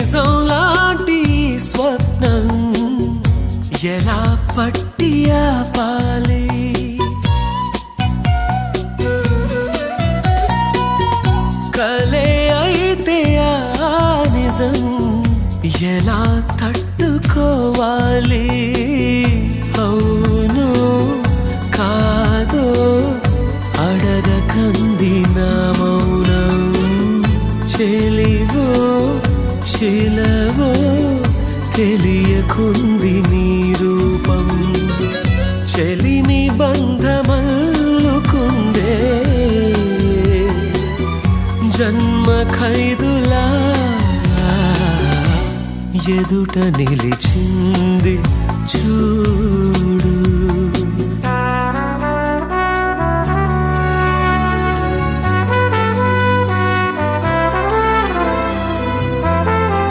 నిజంలాంటి స్వప్నం ఎలా పట్టి ఆపాలి కలే అయితే ఆ నిజం ఎలా తట్టుకోవాలి అవును కాదో అడగకంది నా మౌనం చెలివో చిలవో తెలియకుంది నీ రూపం చెలిమి బంధమల్లుకుందే జన్మ ఖైదులా ఎదుట నిలిచింది చూడు